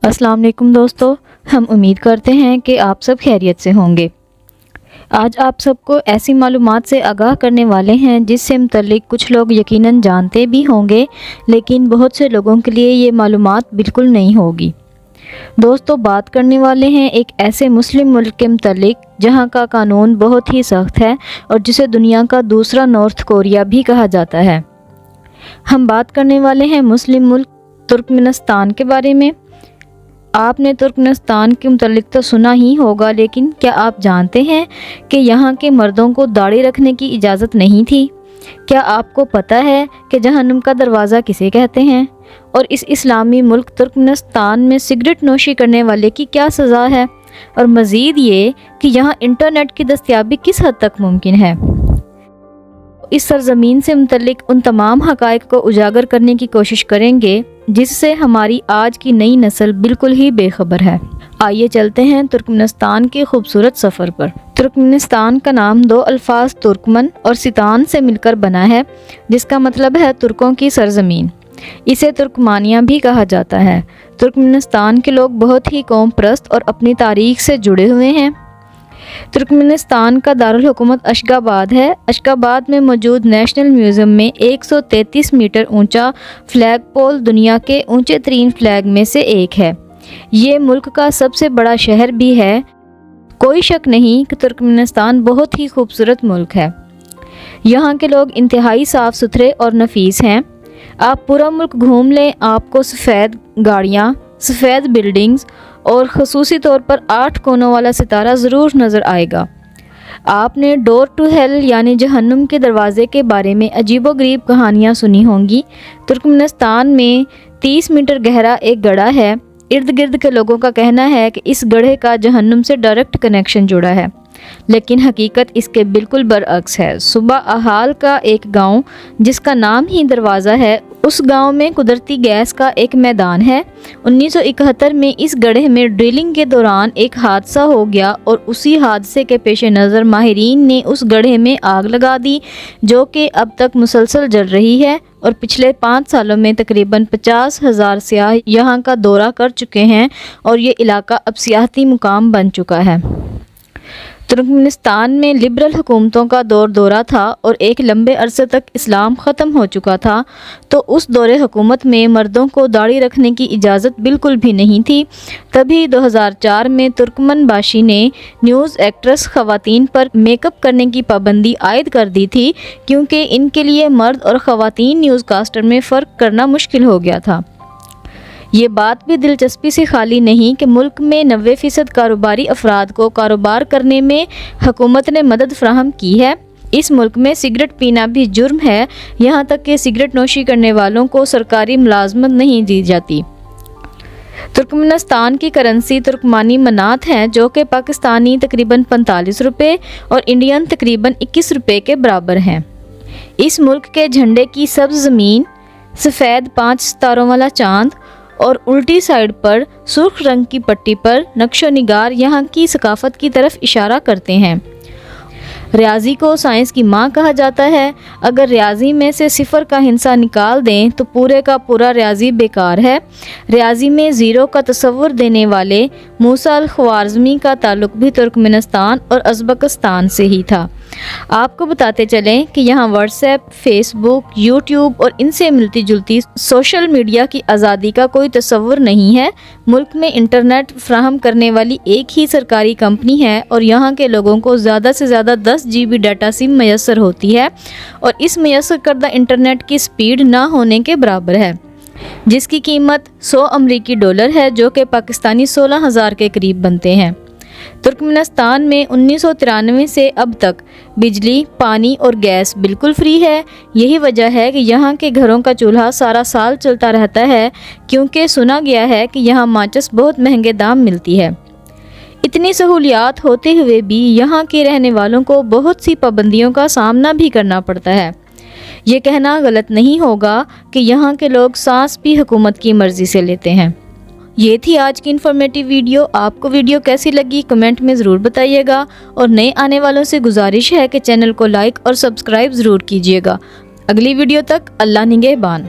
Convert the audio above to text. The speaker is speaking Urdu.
السلام علیکم دوستو، ہم امید کرتے ہیں کہ آپ سب خیریت سے ہوں گے۔ آج آپ سب کو ایسی معلومات سے آگاہ کرنے والے ہیں جس سے متعلق کچھ لوگ یقیناً جانتے بھی ہوں گے، لیکن بہت سے لوگوں کے لیے یہ معلومات بالکل نہیں ہوگی۔ دوستو، بات کرنے والے ہیں ایک ایسے مسلم ملک کے متعلق جہاں کا قانون بہت ہی سخت ہے اور جسے دنیا کا دوسرا نارتھ کوریا بھی کہا جاتا ہے۔ ہم بات کرنے والے ہیں مسلم ملک ترکمنستان کے بارے میں۔ آپ نے ترکمنستان کے متعلق تو سنا ہی ہوگا، لیکن کیا آپ جانتے ہیں کہ یہاں کے مردوں کو داڑھی رکھنے کی اجازت نہیں تھی؟ کیا آپ کو پتہ ہے کہ جہنم کا دروازہ کسے کہتے ہیں؟ اور اس اسلامی ملک ترکمنستان میں سگریٹ نوشی کرنے والے کی کیا سزا ہے؟ اور مزید یہ کہ یہاں انٹرنیٹ کی دستیابی کس حد تک ممکن ہے؟ اس سرزمین سے متعلق ان تمام حقائق کو اجاگر کرنے کی کوشش کریں گے جس سے ہماری آج کی نئی نسل بالکل ہی بے خبر ہے۔ آئیے چلتے ہیں ترکمنستان کے خوبصورت سفر پر۔ ترکمنستان کا نام دو الفاظ ترکمن اور ستان سے مل کر بنا ہے، جس کا مطلب ہے ترکوں کی سرزمین۔ اسے ترکمانیہ بھی کہا جاتا ہے۔ ترکمنستان کے لوگ بہت ہی قوم پرست اور اپنی تاریخ سے جڑے ہوئے ہیں۔ ترکمنستان کا دارالحکومت اشگاباد ہے۔ اشگاباد میں موجود نیشنل میوزیم میں 133 میٹر اونچا فلیگ پول دنیا کے اونچے ترین فلیگ میں سے ایک ہے۔ یہ ملک کا سب سے بڑا شہر بھی ہے۔ کوئی شک نہیں کہ ترکمنستان بہت ہی خوبصورت ملک ہے۔ یہاں کے لوگ انتہائی صاف ستھرے اور نفیس ہیں۔ آپ پورا ملک گھوم لیں، آپ کو سفید گاڑیاں، سفید بلڈنگز اور خصوصی طور پر 8 کونوں والا ستارہ ضرور نظر آئے گا۔ آپ نے ڈور ٹو ہیل یعنی جہنم کے دروازے کے بارے میں عجیب و غریب کہانیاں سنی ہوں گی۔ ترکمنستان میں 30 میٹر گہرا ایک گڑھا ہے۔ ارد گرد کے لوگوں کا کہنا ہے کہ اس گڑھے کا جہنم سے ڈائریکٹ کنیکشن جڑا ہے، لیکن حقیقت اس کے بالکل برعکس ہے۔ صوبہ احال کا ایک گاؤں جس کا نام ہی دروازہ ہے، اس گاؤں میں قدرتی گیس کا ایک میدان ہے۔ 1971 میں اس گڑھے میں ڈرلنگ کے دوران ایک حادثہ ہو گیا اور اسی حادثے کے پیش نظر ماہرین نے اس گڑھے میں آگ لگا دی، جو کہ اب تک مسلسل جل رہی ہے، اور پچھلے 5 سالوں میں تقریباً 50,000 سیاح یہاں کا دورہ کر چکے ہیں اور یہ علاقہ اب سیاحتی مقام بن چکا ہے۔ ترکمنستان میں لبرل حکومتوں کا دورہ تھا اور ایک لمبے عرصے تک اسلام ختم ہو چکا تھا، تو اس دور حکومت میں مردوں کو داڑھی رکھنے کی اجازت بالکل بھی نہیں تھی۔ تبھی 2004 میں ترکمن باشی نے نیوز ایکٹرس خواتین پر میک اپ کرنے کی پابندی عائد کر دی تھی، کیونکہ ان کے لیے مرد اور خواتین نیوز کاسٹر میں فرق کرنا مشکل ہو گیا تھا۔ یہ بات بھی دلچسپی سے خالی نہیں کہ ملک میں 90% کاروباری افراد کو کاروبار کرنے میں حکومت نے مدد فراہم کی ہے۔ اس ملک میں سگریٹ پینا بھی جرم ہے، یہاں تک کہ سگریٹ نوشی کرنے والوں کو سرکاری ملازمت نہیں دی جاتی۔ ترکمنستان کی کرنسی ترکمانی منات ہے، جو کہ پاکستانی تقریباً 45 روپے اور انڈین تقریباً 21 روپے کے برابر ہیں۔ اس ملک کے جھنڈے کی سبز زمین، سفید 5 ستاروں والا چاند اور الٹی سائیڈ پر سرخ رنگ کی پٹی پر نقش و نگار یہاں کی ثقافت کی طرف اشارہ کرتے ہیں۔ ریاضی کو سائنس کی ماں کہا جاتا ہے۔ اگر ریاضی میں سے صفر کا ہندسہ نکال دیں تو پورے کا پورا ریاضی بیکار ہے۔ ریاضی میں زیرو کا تصور دینے والے موسیٰ الخوارزمی کا تعلق بھی ترکمنستان اور ازبکستان سے ہی تھا۔ آپ کو بتاتے چلیں کہ یہاں واٹس ایپ، فیس بک، یوٹیوب اور ان سے ملتی جلتی سوشل میڈیا کی آزادی کا کوئی تصور نہیں ہے۔ ملک میں انٹرنیٹ فراہم کرنے والی ایک ہی سرکاری کمپنی ہے اور یہاں کے لوگوں کو زیادہ سے زیادہ 10 GB ڈیٹا سم میسر ہوتی ہے، اور اس میسر کردہ انٹرنیٹ کی سپیڈ نہ ہونے کے برابر ہے، جس کی قیمت 100 امریکی ڈالر ہے، جو کہ پاکستانی 16,000 کے قریب بنتے ہیں۔ ترکمنستان میں 1993 سے اب تک بجلی، پانی اور گیس بالکل فری ہے۔ یہی وجہ ہے کہ یہاں کے گھروں کا چولہا سارا سال چلتا رہتا ہے، کیونکہ سنا گیا ہے کہ یہاں ماچس بہت مہنگے دام ملتی ہے۔ اتنی سہولیات ہوتے ہوئے بھی یہاں کے رہنے والوں کو بہت سی پابندیوں کا سامنا بھی کرنا پڑتا ہے۔ یہ کہنا غلط نہیں ہوگا کہ یہاں کے لوگ سانس بھی حکومت کی مرضی سے لیتے ہیں۔ یہ تھی آج کی انفارمیٹیو ویڈیو۔ آپ کو ویڈیو کیسی لگی کمنٹ میں ضرور بتائیے گا، اور نئے آنے والوں سے گزارش ہے کہ چینل کو لائک اور سبسکرائب ضرور کیجیے گا۔ اگلی ویڈیو تک اللہ نگہبان۔